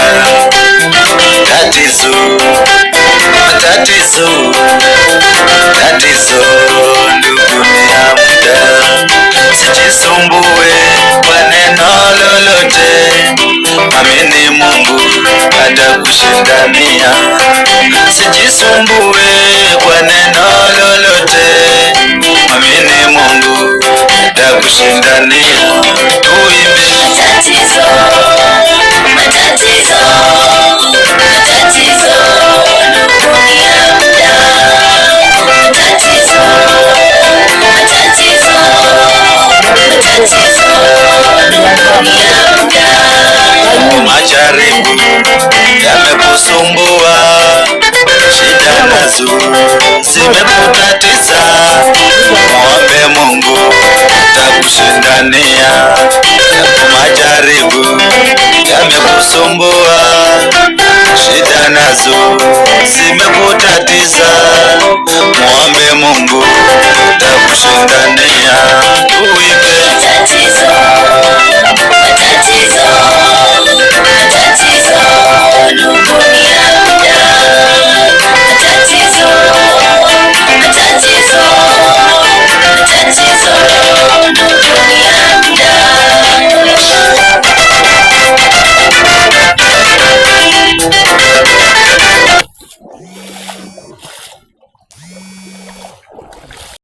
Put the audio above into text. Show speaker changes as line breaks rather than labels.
muda. Tatizo, tatizo, tatizo ndugu ni ya muda. Sijisumbue kwa neno lolote, amini Mungu atakushindania. Sijisumbue kwa neno lolote, amini Mungu atakushindania. Tuimbe
matatizo, matatizo, matatizo ndugu ni ya muda. Matatizo, matatizo, matatizo ndugu ni ya muda.
Majaribu yamekusumbua, shida nazo zimekutatiza, muombe Mungu atakushindania. Majaribu yamekusumbua, shida nazo zimekutatiza, muombe Mungu atakushindania.